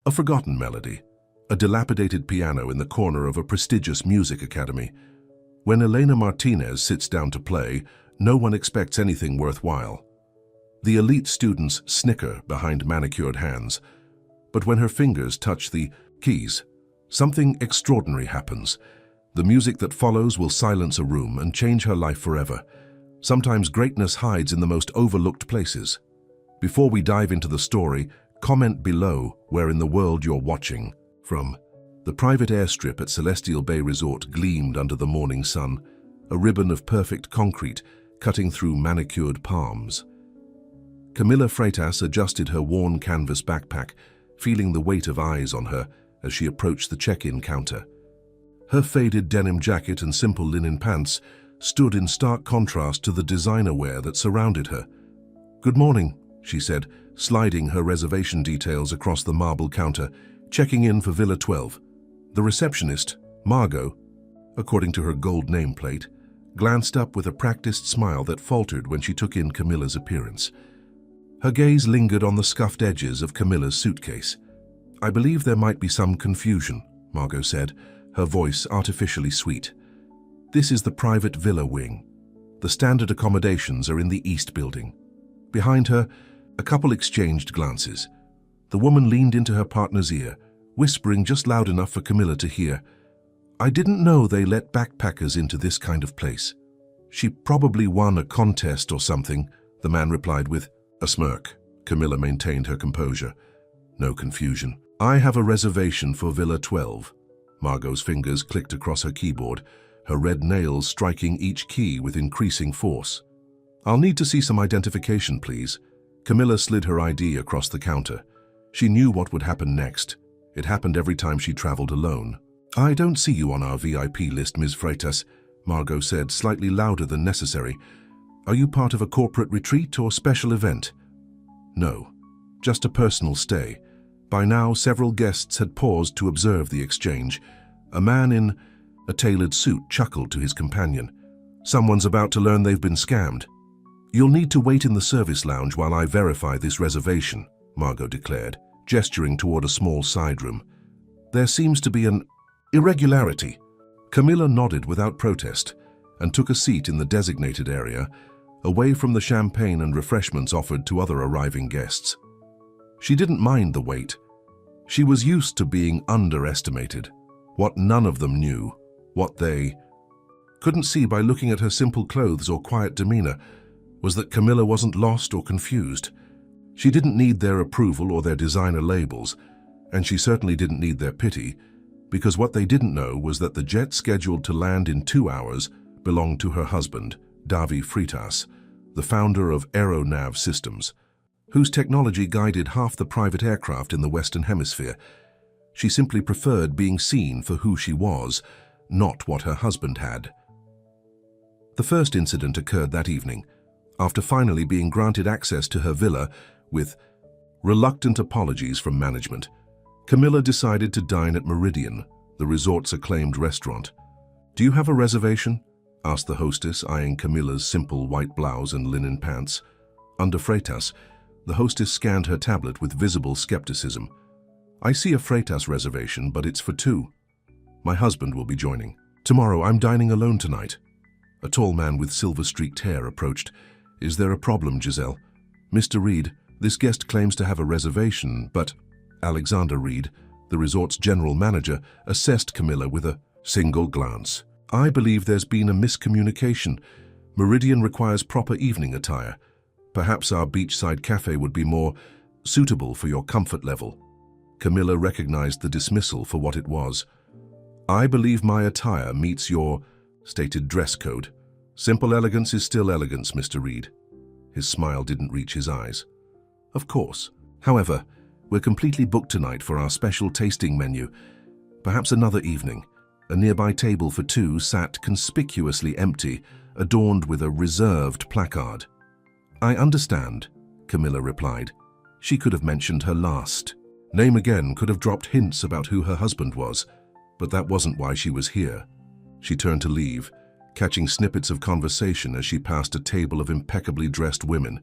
A forgotten melody, a dilapidated piano in the corner of a prestigious music academy. When Elena Martinez sits down to play, no one expects anything worthwhile. The elite students snicker behind manicured hands, but when her fingers touch the keys, something extraordinary happens. The music that follows will silence a room and change her life forever. Sometimes greatness hides in the most overlooked places. Before we dive into the story, comment below where in the world you're watching from. The private airstrip at Celestial Bay Resort gleamed under the morning sun, a ribbon of perfect concrete cutting through manicured palms. Camilla Freitas adjusted her worn canvas backpack, feeling the weight of eyes on her as she approached the check-in counter. Her faded denim jacket and simple linen pants stood in stark contrast to the designer wear that surrounded her. "Good morning," she said, sliding her reservation details across the marble counter, checking in for Villa 12. The receptionist, Margot, according to her gold nameplate, glanced up with a practiced smile that faltered when she took in Camilla's appearance. Her gaze lingered on the scuffed edges of Camilla's suitcase. "I believe there might be some confusion," Margot said, her voice artificially sweet. "This is the private villa wing. The standard accommodations are in the east building." Behind her, a couple exchanged glances. The woman leaned into her partner's ear, whispering just loud enough for Camilla to hear. "I didn't know they let backpackers into this kind of place." "She probably won a contest or something," the man replied with a smirk. Camilla maintained her composure. No confusion. "I have a reservation for Villa 12. Margot's fingers clicked across her keyboard, her red nails striking each key with increasing force. "I'll need to see some identification, please." Camilla slid her ID across the counter. She knew what would happen next. It happened every time she traveled alone. "I don't see you on our VIP list, Ms. Freitas," Margot said, slightly louder than necessary. "Are you part of a corporate retreat or special event?" "No, just a personal stay." By now, several guests had paused to observe the exchange. A man in a tailored suit chuckled to his companion. "Someone's about to learn they've been scammed." "You'll need to wait in the service lounge while I verify this reservation," Margot declared, gesturing toward a small side room. "There seems to be an irregularity." Camilla nodded without protest and took a seat in the designated area, away from the champagne and refreshments offered to other arriving guests. She didn't mind the wait. She was used to being underestimated. What none of them knew, what they couldn't see by looking at her simple clothes or quiet demeanor, was that Camilla wasn't lost or confused. She didn't need their approval or their designer labels, and she certainly didn't need their pity, because what they didn't know was that the jet scheduled to land in 2 hours belonged to her husband, Davi Freitas, the founder of Aeronav Systems, whose technology guided half the private aircraft in the Western Hemisphere. She simply preferred being seen for who she was, not what her husband had. The first incident occurred that evening, after finally being granted access to her villa with reluctant apologies from management. Camilla decided to dine at Meridian, the resort's acclaimed restaurant. "Do you have a reservation?" asked the hostess, eyeing Camilla's simple white blouse and linen pants. Under Freitas, the hostess scanned her tablet with visible skepticism. "I see a Freitas reservation, but it's for 2. My husband will be joining. Tomorrow I'm dining alone tonight." A tall man with silver-streaked hair approached. "Is there a problem, Giselle?" "Mr. Reed, this guest claims to have a reservation, but..." Alexander Reed, the resort's general manager, assessed Camilla with a single glance. "I believe there's been a miscommunication. Meridian requires proper evening attire. Perhaps our beachside cafe would be more suitable for your comfort level." Camilla recognized the dismissal for what it was. "I believe my attire meets your stated dress code. Simple elegance is still elegance, Mr. Reed." His smile didn't reach his eyes. "Of course. However, we're completely booked tonight for our special tasting menu. Perhaps another evening." A nearby table for 2 sat conspicuously empty, adorned with a reserved placard. "I understand," Camilla replied. She could have mentioned her last name again, could have dropped hints about who her husband was, but that wasn't why she was here. She turned to leave, catching snippets of conversation as she passed a table of impeccably dressed women.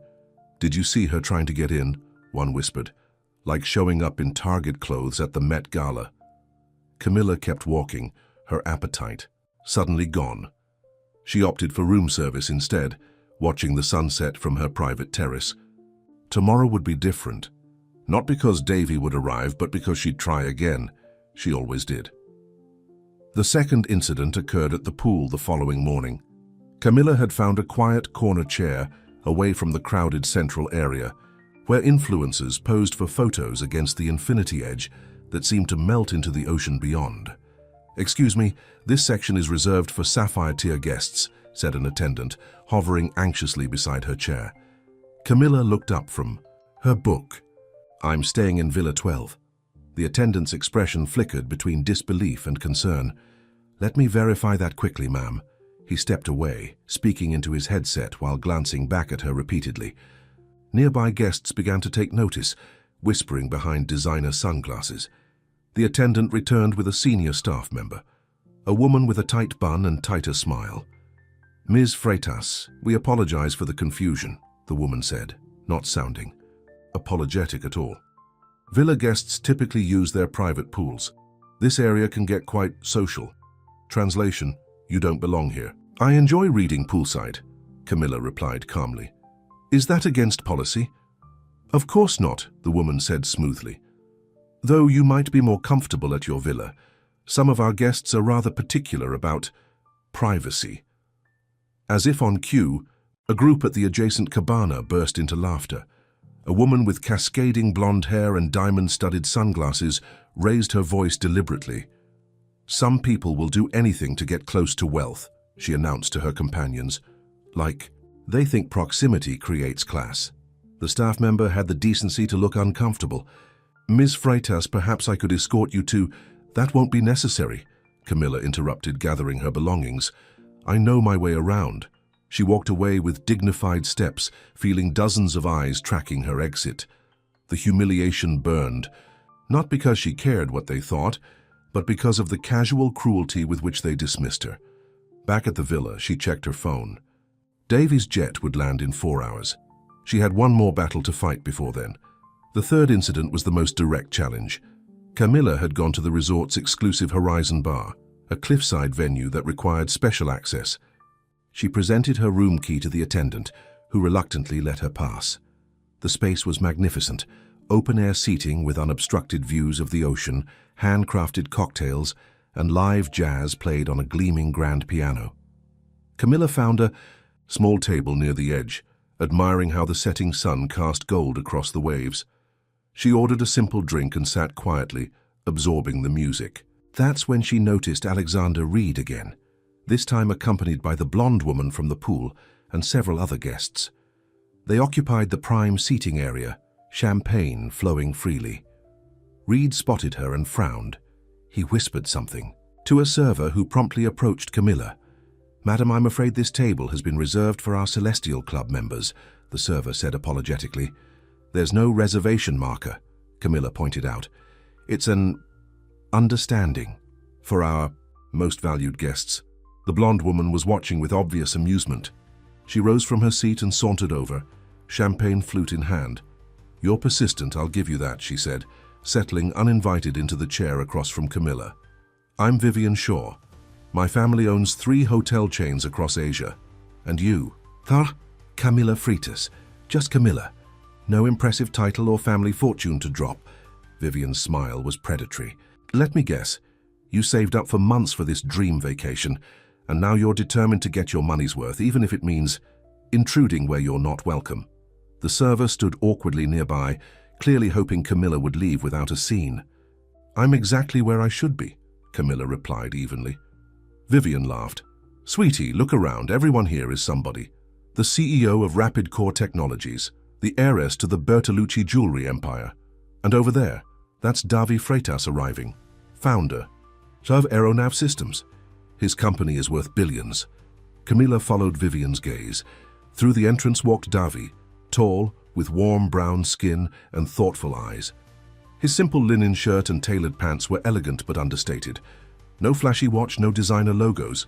"Did you see her trying to get in?" one whispered. like showing up in Target clothes at the Met Gala. Camilla kept walking, her appetite suddenly gone. She opted for room service instead, watching the sunset from her private terrace. Tomorrow would be different. Not because Davy would arrive, but because she'd try again. She always did. The second incident occurred at the pool the following morning. Camilla had found a quiet corner chair away from the crowded central area, where influencers posed for photos against the infinity edge that seemed to melt into the ocean beyond. "Excuse me, this section is reserved for Sapphire-tier guests," said an attendant, hovering anxiously beside her chair. Camilla looked up from her book. "I'm staying in Villa 12. The attendant's expression flickered between disbelief and concern. "Let me verify that quickly, ma'am." He stepped away, speaking into his headset while glancing back at her repeatedly. Nearby guests began to take notice, whispering behind designer sunglasses. The attendant returned with a senior staff member, a woman with a tight bun and tighter smile. "Ms. Freitas, we apologize for the confusion," the woman said, not sounding apologetic at all. "Villa guests typically use their private pools. This area can get quite social. Translation, you don't belong here." "I enjoy reading poolside," Camilla replied calmly. "Is that against policy?" "Of course not," the woman said smoothly. "Though you might be more comfortable at your villa, some of our guests are rather particular about privacy." As if on cue, a group at the adjacent cabana burst into laughter. A woman with cascading blonde hair and diamond-studded sunglasses raised her voice deliberately. "Some people will do anything to get close to wealth," she announced to her companions. "Like, they think proximity creates class." The staff member had the decency to look uncomfortable. "Ms. Freitas, perhaps I could escort you to—" "That won't be necessary," Camilla interrupted, gathering her belongings. "I know my way around." She walked away with dignified steps, feeling dozens of eyes tracking her exit. The humiliation burned, not because she cared what they thought, but because of the casual cruelty with which they dismissed her. Back at the villa, she checked her phone. Davy's jet would land in 4 hours. She had one more battle to fight before then. The third incident was the most direct challenge. Camilla had gone to the resort's exclusive Horizon Bar, a cliffside venue that required special access. She presented her room key to the attendant, who reluctantly let her pass. The space was magnificent, open-air seating with unobstructed views of the ocean, handcrafted cocktails, and live jazz played on a gleaming grand piano. Camilla found a small table near the edge, admiring how the setting sun cast gold across the waves. She ordered a simple drink and sat quietly, absorbing the music. That's when she noticed Alexander Reed again, this time accompanied by the blonde woman from the pool and several other guests. They occupied the prime seating area, champagne flowing freely. Reed spotted her and frowned. He whispered something to a server who promptly approached Camilla. "Madam, I'm afraid this table has been reserved for our Celestial Club members," the server said apologetically. "There's no reservation marker," Camilla pointed out. "It's an understanding for our most valued guests." The blonde woman was watching with obvious amusement. She rose from her seat and sauntered over, champagne flute in hand. "You're persistent, I'll give you that," she said, settling uninvited into the chair across from Camilla. "I'm Vivian Shaw. My family owns 3 hotel chains across Asia. And you?" Camilla Freitas. Just Camilla. No impressive title or family fortune to drop." Vivian's smile was predatory. "Let me guess. You saved up for months for this dream vacation, and now you're determined to get your money's worth, even if it means intruding where you're not welcome." The server stood awkwardly nearby, clearly hoping Camilla would leave without a scene. "I'm exactly where I should be," Camilla replied evenly. Vivian laughed. "Sweetie, look around. Everyone here is somebody. The CEO of Rapid Core Technologies, the heiress to the Bertolucci jewelry empire. And over there, that's Davy Freitas arriving, founder of Aeronav Systems. His company is worth billions." Camilla followed Vivian's gaze. Through the entrance walked Davy, tall, with warm brown skin and thoughtful eyes. His simple linen shirt and tailored pants were elegant but understated. No flashy watch, no designer logos.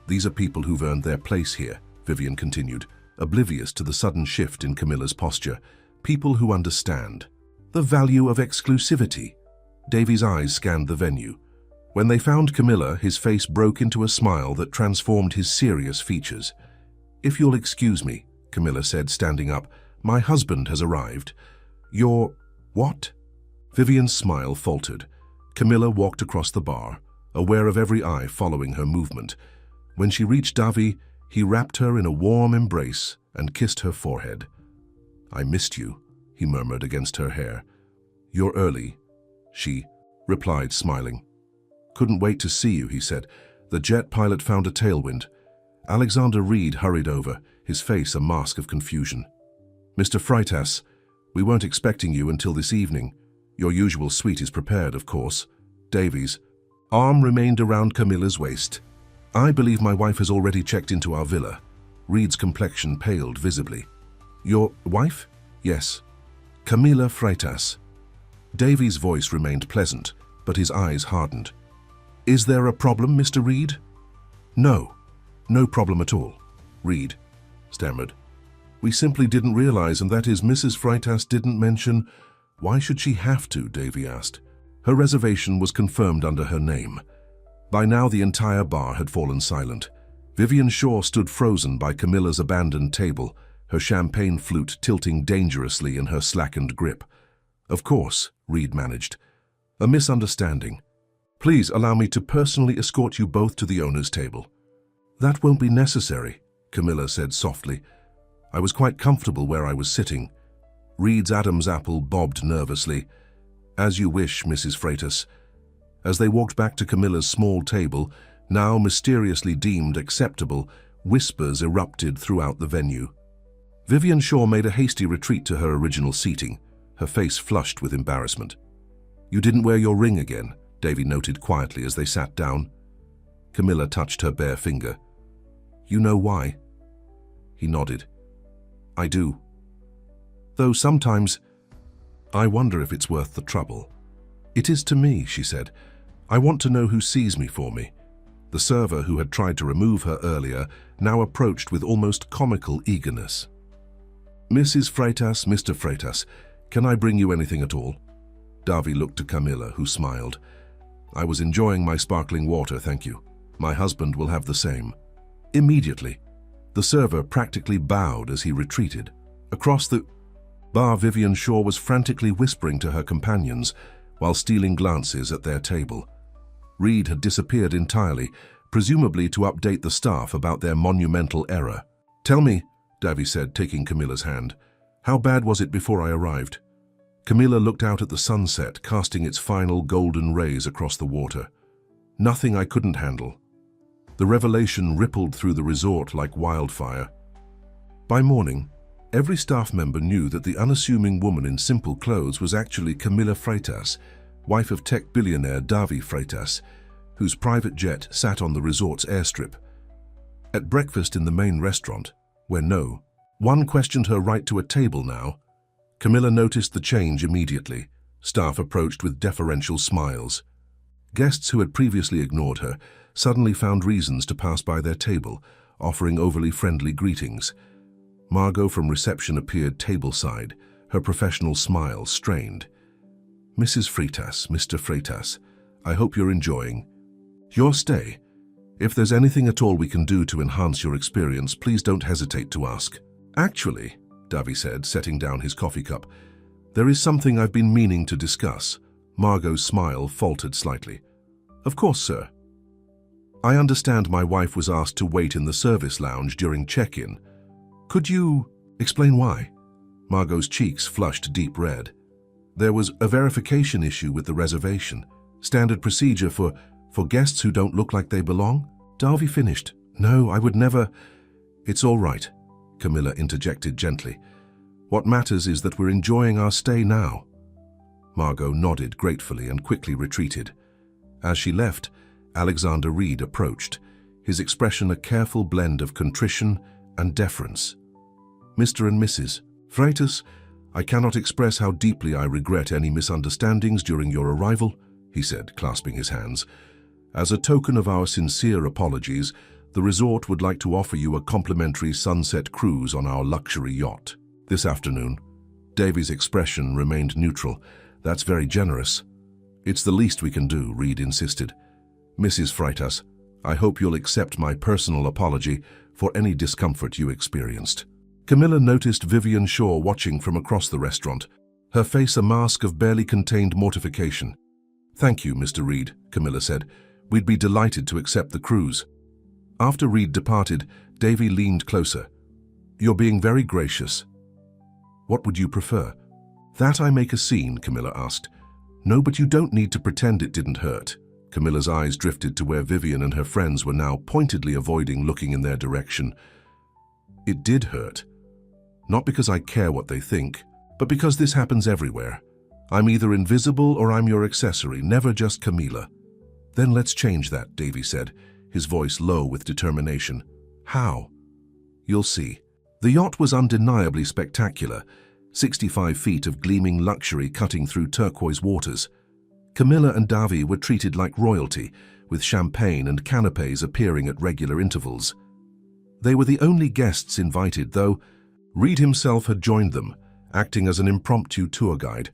"These are people who've earned their place here," Vivian continued, oblivious to the sudden shift in Camilla's posture. "People who understand. The value of exclusivity. Davy's eyes scanned the venue. When they found Camilla, his face broke into a smile that transformed his serious features. "If you'll excuse me," Camilla said, standing up, "my husband has arrived." "Your what?" Vivian's smile faltered. Camilla walked across the bar, aware of every eye following her movement. When she reached Davy, he wrapped her in a warm embrace and kissed her forehead. "I missed you," he murmured against her hair. "You're early," she replied, smiling. "Couldn't wait to see you," he said. The jet pilot found a tailwind. Alexander Reed hurried over, his face a mask of confusion. "Mr. Freitas, we weren't expecting you until this evening. Your usual suite is prepared, of course." Davy's arm remained around Camilla's waist. "I believe my wife has already checked into our villa." Reed's complexion paled visibly. "Your wife?" "Yes. Camilla Freitas." Davy's voice remained pleasant, but his eyes hardened. "Is there a problem, Mr. Reed?" "No. No problem at all," Reed stammered. "We simply didn't realize, and that is, Mrs. Freitas didn't mention—" "Why should she have to?" Davy asked. Her reservation was confirmed under her name. By now the entire bar had fallen silent. Vivian Shaw stood frozen by Camilla's abandoned table, her champagne flute tilting dangerously in her slackened grip. "Of course," Reed managed. "A misunderstanding. Please allow me to personally escort you both to the owner's table." "That won't be necessary," Camilla said softly. "I was quite comfortable where I was sitting." Reed's Adam's apple bobbed nervously. "As you wish, Mrs. Freitas." As they walked back to Camilla's small table, now mysteriously deemed acceptable, whispers erupted throughout the venue. Vivian Shaw made a hasty retreat to her original seating, her face flushed with embarrassment. "You didn't wear your ring again," Davy noted quietly as they sat down. Camilla touched her bare finger. "You know why?" He nodded. "I do. Though sometimes I wonder if it's worth the trouble." "It is to me," she said. "I want to know who sees me for me." The server, who had tried to remove her earlier, now approached with almost comical eagerness. "Mrs. Freitas, Mr. Freitas, can I bring you anything at all?" Davy looked to Camilla, who smiled. "I was enjoying my sparkling water, thank you. My husband will have the same." Immediately, the server practically bowed as he retreated. Across the bar, Vivian Shaw was frantically whispering to her companions while stealing glances at their table. Reed had disappeared entirely, presumably to update the staff about their monumental error. "Tell me," Davy said, taking Camilla's hand, "how bad was it before I arrived?" Camilla looked out at the sunset, casting its final golden rays across the water. "Nothing I couldn't handle." The revelation rippled through the resort like wildfire. By morning, every staff member knew that the unassuming woman in simple clothes was actually Camilla Freitas, wife of tech billionaire Davy Freitas, whose private jet sat on the resort's airstrip. At breakfast in the main restaurant, where no one questioned her right to a table now, Camilla noticed the change immediately. Staff approached with deferential smiles. Guests who had previously ignored her suddenly found reasons to pass by their table, offering overly friendly greetings. Margot from reception appeared tableside, her professional smile strained. "Mrs. Freitas, Mr. Freitas, I hope you're enjoying your stay. If there's anything at all we can do to enhance your experience, please don't hesitate to ask." "Actually," Davy said, setting down his coffee cup, "there is something I've been meaning to discuss." Margot's smile faltered slightly. "Of course, sir." "I understand my wife was asked to wait in the service lounge during check-in. Could you explain why?" Margot's cheeks flushed deep red. "There was a verification issue with the reservation. Standard procedure for guests who don't look like they belong?" Davy finished. "No, I would never—" "It's all right," Camilla interjected gently. "What matters is that we're enjoying our stay now." Margot nodded gratefully and quickly retreated. As she left, Alexander Reed approached, his expression a careful blend of contrition and deference. "Mr. and Mrs. Freitas, I cannot express how deeply I regret any misunderstandings during your arrival," he said, clasping his hands. "As a token of our sincere apologies, the resort would like to offer you a complimentary sunset cruise on our luxury yacht this afternoon." Davy's expression remained neutral. That's very generous. It's the least we can do, Reed insisted. Mrs. Freitas, I hope you'll accept my personal apology for any discomfort you experienced. Camilla noticed Vivian Shaw watching from across the restaurant, her face a mask of barely contained mortification. Thank you, Mr. Reed, Camilla said. We'd be delighted to accept the cruise. After Reed departed, Davy leaned closer. You're being very gracious. What would you prefer? That I make a scene, Camilla asked. No, but you don't need to pretend it didn't hurt. Camilla's eyes drifted to where Vivian and her friends were now pointedly avoiding looking in their direction. It did hurt. Not because I care what they think, but because this happens everywhere. I'm either invisible or I'm your accessory, never just Camilla. Then let's change that, Davy said, his voice low with determination. How? You'll see. The yacht was undeniably spectacular, 65 feet of gleaming luxury cutting through turquoise waters. Camilla and Davy were treated like royalty, with champagne and canapes appearing at regular intervals. They were the only guests invited, though. Reed himself had joined them, acting as an impromptu tour guide.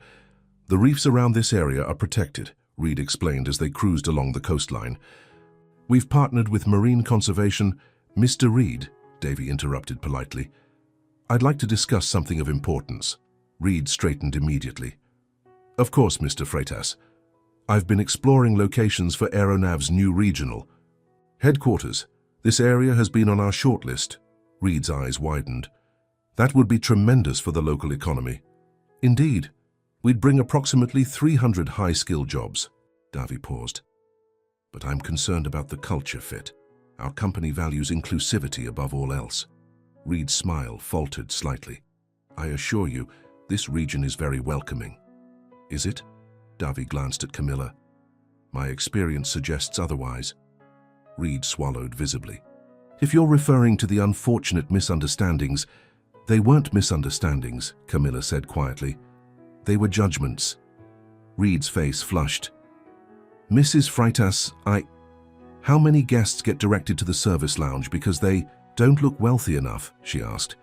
The reefs around this area are protected, Reed explained as they cruised along the coastline. We've partnered with Marine Conservation. Mr. Reed, Davy interrupted politely. I'd like to discuss something of importance. Reed straightened immediately. Of course, Mr. Freitas. I've been exploring locations for Aeronav's new regional headquarters. This area has been on our shortlist. Reed's eyes widened. That would be tremendous for the local economy. Indeed. We'd bring approximately 300 high-skill jobs. Davy paused. But I'm concerned about the culture fit. Our company values inclusivity above all else. Reed's smile faltered slightly. I assure you, this region is very welcoming. Is it? Davy glanced at Camilla. My experience suggests otherwise. Reed swallowed visibly. If you're referring to the unfortunate misunderstandings, they weren't misunderstandings, Camilla said quietly. They were judgments. Reed's face flushed. Mrs. Freitas, How many guests get directed to the service lounge because they don't look wealthy enough, she asked.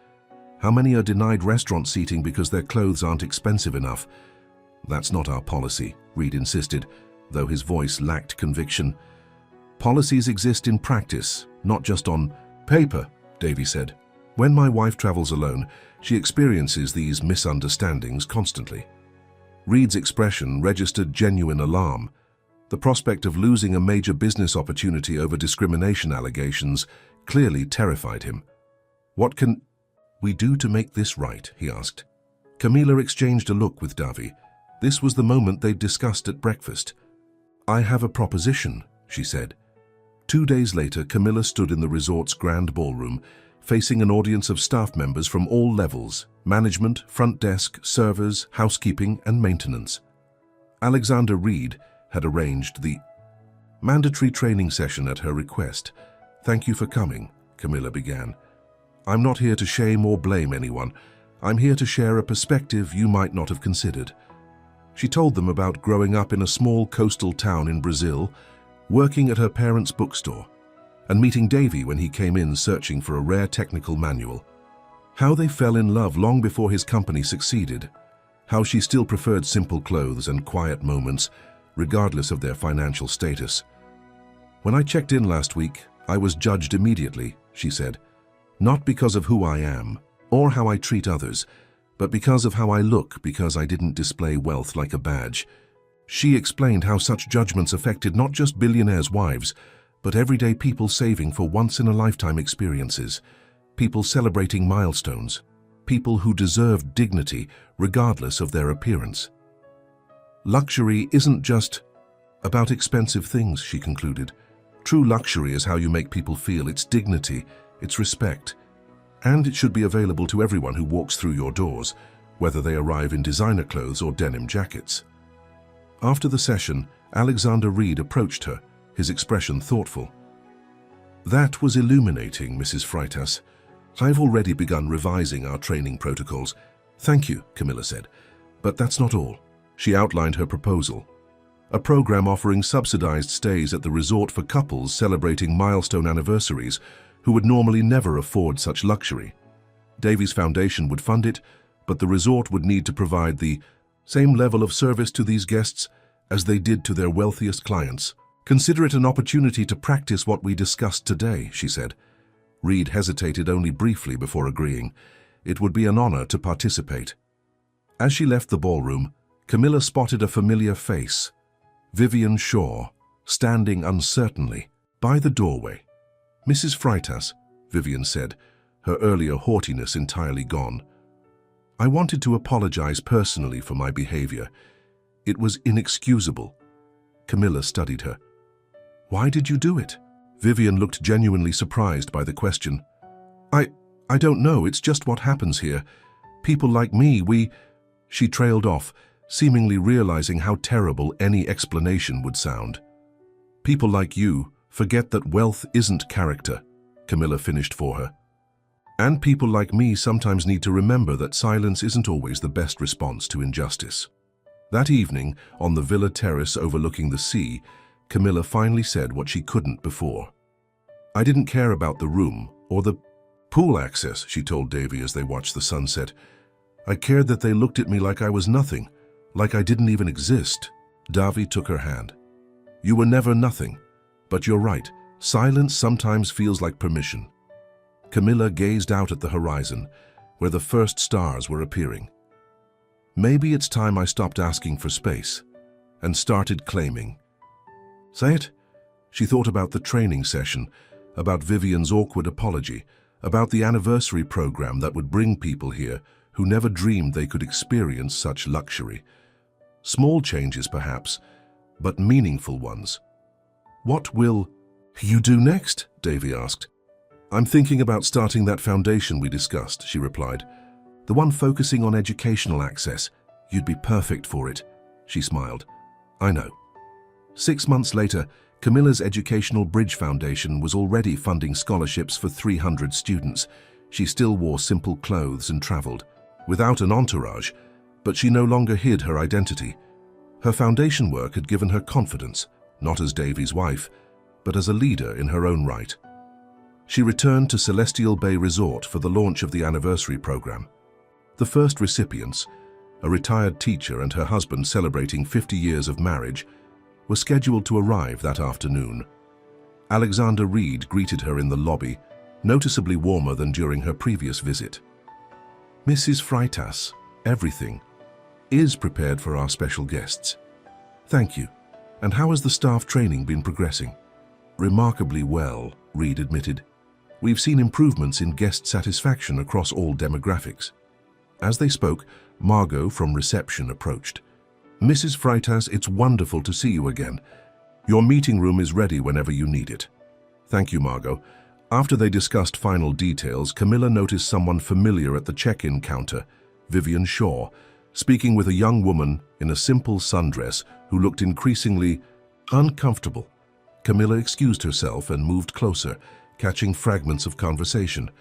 How many are denied restaurant seating because their clothes aren't expensive enough? That's not our policy, Reed insisted, though his voice lacked conviction. Policies exist in practice, not just on paper, Davy said. When my wife travels alone, she experiences these misunderstandings constantly. Reed's expression registered genuine alarm. The prospect of losing a major business opportunity over discrimination allegations clearly terrified him. What can we do to make this right? He asked. Camilla exchanged a look with Davy. This was the moment they'd discussed at breakfast. I have a proposition, she said. 2 days later, Camilla stood in the resort's grand ballroom, facing an audience of staff members from all levels: management, front desk, servers, housekeeping, and maintenance. Alexander Reed had arranged the mandatory training session at her request. Thank you for coming, Camilla began. I'm not here to shame or blame anyone. I'm here to share a perspective you might not have considered. She told them about growing up in a small coastal town in Brazil, working at her parents' bookstore, and meeting Davy when he came in searching for a rare technical manual. How they fell in love long before his company succeeded. How she still preferred simple clothes and quiet moments, regardless of their financial status. When I checked in last week, I was judged immediately, she said. Not because of who I am, or how I treat others, but because of how I look, because I didn't display wealth like a badge. She explained how such judgments affected not just billionaires' wives, but everyday people saving for once-in-a-lifetime experiences, people celebrating milestones, people who deserve dignity regardless of their appearance. Luxury isn't just about expensive things, she concluded. True luxury is how you make people feel. It's dignity, it's respect, and it should be available to everyone who walks through your doors, whether they arrive in designer clothes or denim jackets. After the session, Alexander Reed approached her, his expression thoughtful. That was illuminating, Mrs. Freitas. I've already begun revising our training protocols. Thank you, Camilla said. But that's not all. She outlined her proposal. A program offering subsidized stays at the resort for couples celebrating milestone anniversaries who would normally never afford such luxury. Davy's foundation would fund it, but the resort would need to provide the same level of service to these guests as they did to their wealthiest clients. Consider it an opportunity to practice what we discussed today, she said. Reed hesitated only briefly before agreeing. It would be an honor to participate. As she left the ballroom, Camilla spotted a familiar face, Vivian Shaw, standing uncertainly by the doorway. "Mrs. Freitas," Vivian said, her earlier haughtiness entirely gone. "I wanted to apologize personally for my behavior. It was inexcusable." Camilla studied her. "Why did you do it?" Vivian looked genuinely surprised by the question. I don't know, it's just what happens here. People like me, She trailed off, seemingly realizing how terrible any explanation would sound. "People like you forget that wealth isn't character," Camilla finished for her. "And people like me sometimes need to remember that silence isn't always the best response to injustice." That evening, on the villa terrace overlooking the sea, Camilla finally said what she couldn't before. "I didn't care about the room or the pool access," she told Davy as they watched the sunset. "I cared that they looked at me like I was nothing, like I didn't even exist." Davy took her hand. "You were never nothing, but you're right. Silence sometimes feels like permission." Camilla gazed out at the horizon, where the first stars were appearing. "Maybe it's time I stopped asking for space and started claiming." "Say it?" She thought about the training session, about Vivian's awkward apology, about the anniversary program that would bring people here who never dreamed they could experience such luxury. Small changes, perhaps, but meaningful ones. "What will you do next?" Davy asked. "I'm thinking about starting that foundation we discussed," she replied. "The one focusing on educational access. You'd be perfect for it." She smiled. "I know." 6 months later, Camilla's Educational Bridge Foundation was already funding scholarships for 300 students. She still wore simple clothes and traveled, without an entourage, but she no longer hid her identity. Her foundation work had given her confidence, not as Davy's wife, but as a leader in her own right. She returned to Celestial Bay Resort for the launch of the anniversary program. The first recipients, a retired teacher and her husband celebrating 50 years of marriage, were scheduled to arrive that afternoon. Alexander Reed greeted her in the lobby, noticeably warmer than during her previous visit. "Mrs. Freitas, everything is prepared for our special guests. Thank you. And how has the staff training been progressing?" "Remarkably well," Reed admitted. "We've seen improvements in guest satisfaction across all demographics." As they spoke, Margot from reception approached. "Mrs. Freitas, it's wonderful to see you again. Your meeting room is ready whenever you need it." "Thank you, Margot." After they discussed final details, Camilla noticed someone familiar at the check-in counter, Vivian Shaw, speaking with a young woman in a simple sundress who looked increasingly uncomfortable. Camilla excused herself and moved closer, catching fragments of conversation.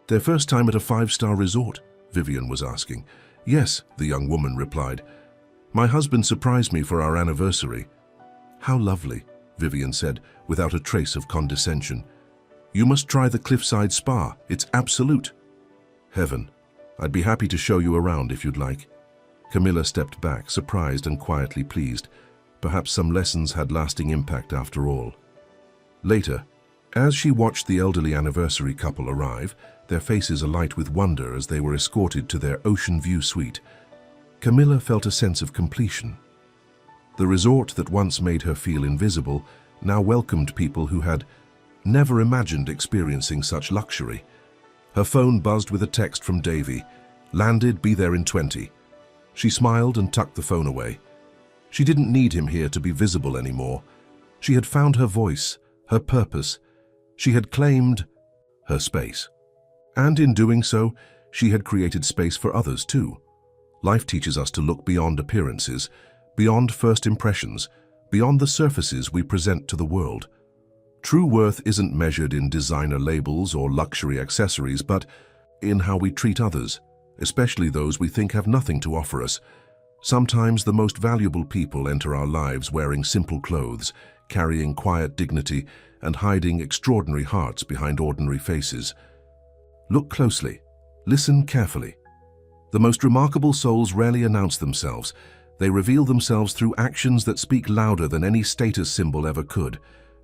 "Their first time at a 5-star resort?" Vivian was asking. "Yes," the young woman replied. "My husband surprised me for our anniversary." "How lovely," Vivian said, without a trace of condescension. "You must try the Cliffside Spa. It's absolute." "Heaven. I'd be happy to show you around if you'd like." Camilla stepped back, surprised and quietly pleased. Perhaps some lessons had lasting impact after all. Later, as she watched the elderly anniversary couple arrive, their faces alight with wonder as they were escorted to their ocean view suite, Camilla felt a sense of completion. The resort that once made her feel invisible now welcomed people who had never imagined experiencing such luxury. Her phone buzzed with a text from Davy. "Landed, be there in 20. She smiled and tucked the phone away. She didn't need him here to be visible anymore. She had found her voice, her purpose. She had claimed her space. And in doing so, she had created space for others too. Life teaches us to look beyond appearances, beyond first impressions, beyond the surfaces we present to the world. True worth isn't measured in designer labels or luxury accessories, but in how we treat others, especially those we think have nothing to offer us. Sometimes the most valuable people enter our lives wearing simple clothes, carrying quiet dignity, and hiding extraordinary hearts behind ordinary faces. Look closely. Listen carefully. The most remarkable souls rarely announce themselves. They reveal themselves through actions that speak louder than any status symbol ever could.